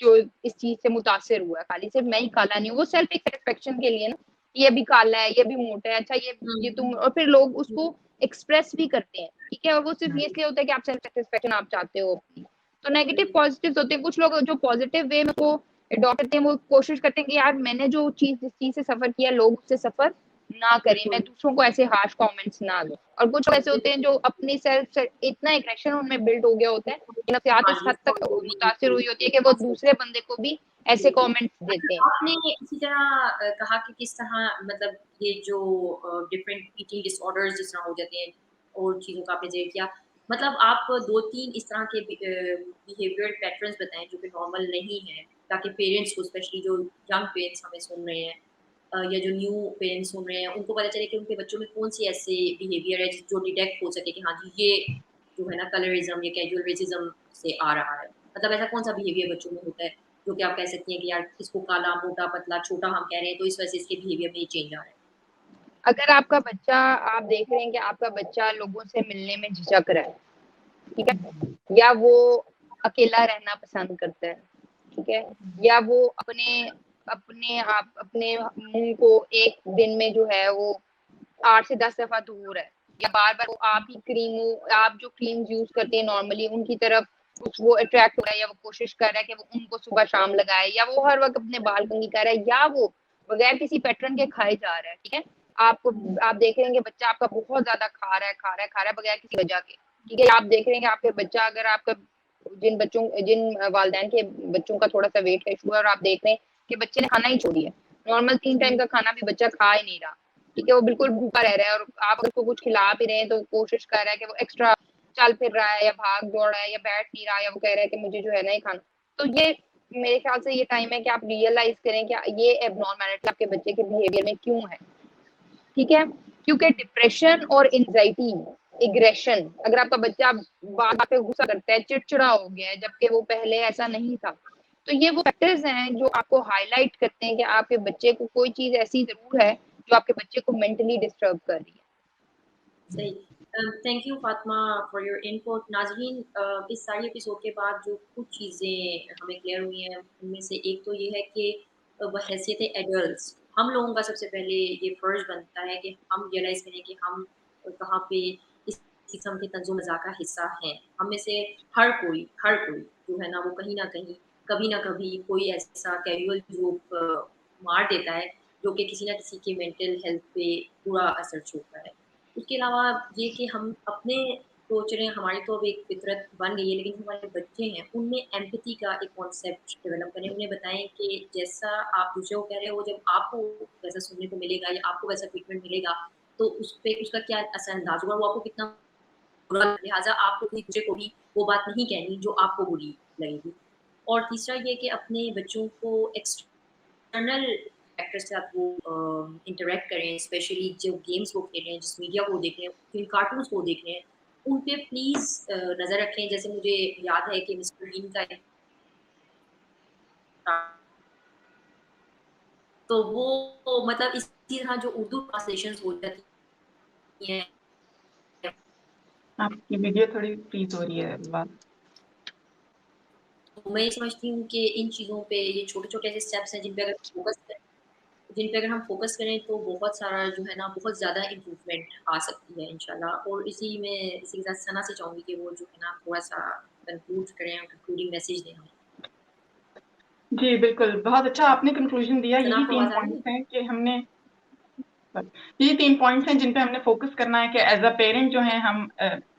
जो इस चीज से मुतासिर हुआ है, खाली सिर्फ मैं ही काला नहीं हूँ, वो सेल्फ सेटिस्फेक्शन के लिए ना, ये भी काला है, ये भी मोटा है, अच्छा ये तुम, और फिर लोग उसको एक्सप्रेस भी करते हैं, ठीक है, और वो सिर्फ ये इसलिए होता है कि आप सेल्फ सेटिस्फेक्शन आप चाहते हो अपनी। तो नेगेटिव पॉजिटिव होते हैं, कुछ लोग जो पॉजिटिव वे में को अडॉप्ट करते हैं, वो कोशिश करते हैं कि यार मैंने जो चीज जिस चीज से सफर किया लोग उससे सफर ना करें, मैं दूसरों को ऐसे हार्श कमेंट्स ना दूं। और कुछ लोग ऐसे होते हैं जो अपनी सेल्फ इतना एग्रेशन उनमें बिल्ड हो गया होता है, नफसियात हाँ इस जी, हद तक मुतासिर हुई होती है कि वो दूसरे बंदे को भी ऐसे कमेंट्स देते हैं। आपने इसी तरह कहा कि किस तरह मतलब ये जो डिफरेंट ईटिंग डिसऑर्डर्स जिस तरह हो जाते हैं और चीज़ों का आपने ज़िक्र किया, मतलब आप 2-3 इस तरह के बिहेवियर पैटर्न्स बताएं जो कि नॉर्मल नहीं है, ताकि पेरेंट्स को, स्पेशली जो यंग पेरेंट्स हमें सुन रहे हैं या जो न्यू पेरेंट्स सुन रहे हैं, उनको पता चले कि उनके बच्चों में कौन सी ऐसे बिहेवियर है जो डिटेक्ट हो सके कि हाँ जी, ये जो है ना कलरिज्म या कैजुअल रेसिज्म से आ रहा है। मतलब ऐसा कौन सा बिहेवियर बच्चों में होता है जो कि आप कह सकती हैं कि यार इसको काला, मोटा, पतला, छोटा हम कह रहे हैं, तो इस वजह से इसके बिहेवियर में ये चेंज आ रहा है। अगर आपका बच्चा, आप देख रहे हैं कि आपका बच्चा लोगों से मिलने में झिझक रहा है, ठीक है, या वो अकेला रहना पसंद करता है, ठीक है, या वो अपने अपने आप अपने मुंह को एक दिन में जो है वो 8 से 10 दफा धो रहा है, या बार बार वो आप जो क्रीम यूज करते हैं नॉर्मली उनकी तरफ वो अट्रैक्ट हो रहा है, या वो कोशिश कर रहा है कि वो उनको सुबह शाम लगाए, या वो हर वक्त अपने बाल कंघी कर रहा है, या वो बगैर किसी पैटर्न के खाए जा रहा है, ठीक है। आपको आप देख रहे हैं कि बच्चा आपका बहुत ज्यादा खा रहा है बगैर किसी वजह के, ठीक है। आप देख रहे हैं कि आपके बच्चा, अगर आपका जिन वालदैन के बच्चों का थोड़ा सा वेट है इशू है, और आप देख रहे हैं कि बच्चे ने खाना ही छोड़ दिया, नॉर्मल 3 टाइम का खाना भी बच्चा खा ही नहीं रहा, ठीक है, वो बिल्कुल भूखा रह रहा है, और आप उसको कुछ खिला भी रहे हैं तो कोशिश कर रहा है कि वो एक्स्ट्रा चल फिर रहा है या भाग दौड़ रहा है या बैठ नहीं रहा है, या वो कह रहा है कि मुझे जो है ना ही खाना। तो ये मेरे ख्याल से ये टाइम है कि आप रियलाइज करें कि ये एबनॉर्मैलिटी आपके बच्चे के बिहेवियर में क्यों है, ठीक है। क्योंकि डिप्रेशन और एंजाइटी, एग्रेशन, अगर आपका बच्चा बात पे गुस्सा करता है, चिड़चिड़ा हो गया है, जबकि वो पहले ऐसा नहीं था, तो ये वो फैक्टर्स हैं जो आपको हाईलाइट करते हैं कि आपके बच्चे को कोई चीज ऐसी जरूर है जो आपके बच्चे को मेंटली डिस्टर्ब कर रही है। सही। Thank you Fatima for your input. नाज़रीन, इस सारी एपिसोड के बाद जो कुछ चीज़ें हमें क्लियर हुई हैं, उनमें से एक तो ये है कि बहैसियत एडल्ट्स हम लोगों का सबसे पहले ये फ़र्ज़ बनता है कि हम रियलाइज़ करें कि हम कहाँ पे इस किस्म के तंज़ो-मज़ाक का हिस्सा हैं। हम में से हर कोई जो है ना, वो कहीं न कहीं, कभी न कभी कोई ऐसा कैज़ुअल जोक मार देता है, जो कि किसी न किसी की मेंटल हेल्थ पे बुरा असर छोड़ता है। उसके अलावा ये कि हम अपने सोच रहे हैं, हमारी तो अब एक फितरत बन गई है, लेकिन हमारे बच्चे हैं, उनमें एम्पैथी का एक कॉन्सेप्ट डेवलप करें। उन्हें बताएँ कि जैसा आप दूसरों को कह रहे हो, जब आपको वैसा सुनने को मिलेगा या आपको वैसा ट्रीटमेंट मिलेगा, तो उसपे उसका क्या असर-अंदाज़ होगा, वो आपको कितना बुरा, लिहाज़ा आपको किसी दूसरे को भी वो बात नहीं कहनी जो आपको बुरी लगेगी। और तीसरा ये कि अपने बच्चों को एक्सटर्नल फैक्टर से आप वो इंटरैक्ट करें, स्पेशली जो गेम्स वो खेल रहे हैं, जिस मीडिया को वो देख रहे हैं, जिन कार्टून्स को वो देख रहे हैं, उन पे प्लीज़ नज़र रखें। जैसे मुझे याद है कि मिस्टर बीन का एक तो वो मतलब इसी तरह जो उर्दू ट्रांसलेशंस हो जाती हैं, आपकी वीडियो थोड़ी फ्रीज हो रही है बात। तो मैं ये समझती हूँ कि इन चीज़ों पे ये छोटे-छोटे ऐसे स्टेप्स हैं जिन पे अगर हम फ़ोकस करें तो बहुत सारा जो है ना, बहुत ज़्यादा इम्प्रूवमेंट आ सकती है इंशाल्लाह। और इसी के साथ सना से चाहूँगी कि वो जो है ना, थोड़ा-सा कंक्लूड करें और कंक्लूडिंग मैसेज दें हमें। जी, बिल्कुल, बहुत अच्छा आपने कंक्लूजन दिया। सना, यही आपको 3 आवाज़ आ रही है? पॉइंट्स हैं कि हमने ये 3 पॉइंट्स हैं जिन पे हमने फ़ोकस करना है कि एज़ अ पेरेंट जो है हम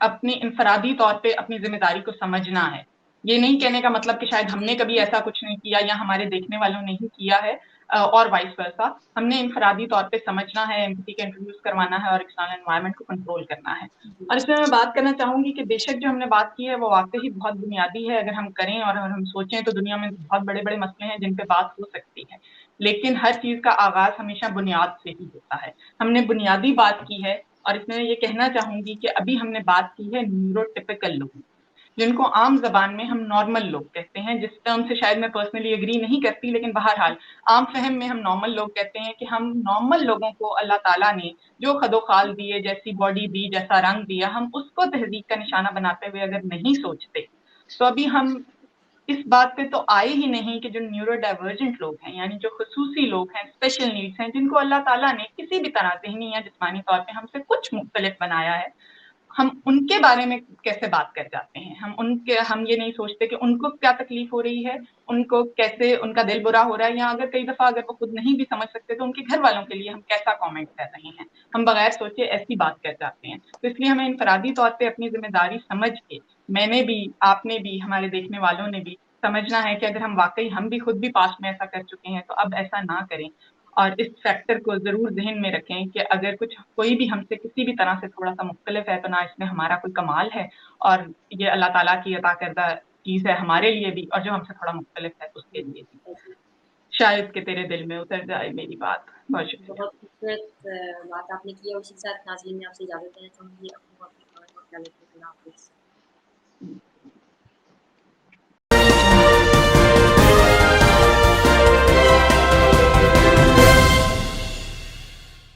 अपनी इनफरादी तौर पे अपनी ज़िम्मेदारी को समझना है। ये नहीं कहने का मतलब कि शायद हमने कभी ऐसा कुछ नहीं किया या हमारे देखने वालों ने नहीं किया है। और वाइस वर्सा। हमने इनफरादी तौर पे समझना है, एम्पैथी को इंट्रोड्यूस करवाना है और एक्सटर्नल एनवायरनमेंट को कंट्रोल करना है। और इसमें मैं बात करना चाहूंगी कि बेशक जो हमने बात की है वो वाकई बहुत बुनियादी है। अगर हम करें और अगर हम सोचें तो दुनिया में बहुत बड़े-बड़े मसले हैं जिन पे बात हो सकती है, लेकिन हर चीज़ का आगाज़ हमेशा बुनियाद से ही होता है। हमने बुनियादी बात की है और इसमें ये कहना चाहूंगी कि अभी हमने बात की है न्यूरोटिपिकल लोगों, जिनको आम ज़बान में हम नॉर्मल लोग कहते हैं, जिस टर्म से शायद मैं पर्सनली एग्री नहीं करती, लेकिन बहरहाल आम फ़हम में हम नॉर्मल लोग कहते हैं कि हम नॉर्मल लोगों को अल्लाह ताला ने जो खदो-खाल दिए, जैसी बॉडी दी, जैसा रंग दिया, हम उसको तहज़ीब का निशाना बनाते हुए अगर नहीं सोचते, तो अभी हम इस बात पे तो आए ही नहीं कि जो न्यूरो डाइवर्जेंट लोग हैं, यानी जो खुसूसी लोग हैं, स्पेशल नीड्स हैं, जिनको अल्लाह ताला ने किसी भी तरह ज़हनी या जिस्मानी तौर पे हमसे कुछ मुख्तलिफ बनाया है, हम उनके बारे में कैसे बात कर जाते हैं। हम ये नहीं सोचते कि उनको क्या तकलीफ हो रही है, उनको कैसे उनका दिल बुरा हो रहा है, या अगर कई दफ़ा अगर वो खुद नहीं भी समझ सकते तो उनके घर वालों के लिए हम कैसा कमेंट कर रहे हैं। हम बगैर सोचे ऐसी बात कर जाते हैं। तो इसलिए हमें इनफरादी तौर पे अपनी ज़िम्मेदारी समझ के, मैंने भी, आपने भी, हमारे देखने वालों ने भी समझना है कि अगर हम भी खुद भी पास्ट में ऐसा कर चुके हैं, तो अब ऐसा ना करें। और इस फैक्टर को ज़रूर ज़हन में रखें कि अगर कोई भी हमसे किसी भी तरह से थोड़ा-सा मुख्तलिफ है, तो ना इसमें हमारा कोई कमाल है, और ये अल्लाह ताला की अता करदा चीज़ है हमारे लिए भी, और जो हमसे थोड़ा मुख्तलिफ है उसके लिए भी। शायद कि तेरे दिल में उतर जाए मेरी बात। बहुत शुक्रिया। बहुत खूबसूरत बात आपने की है। उसी के साथ नाज़रीन मैं आपसे इजाज़त लेना चाहूँगी। अपनी और अपने ख्याल में ख्याल रखिए। खुदा हाफ़िज़।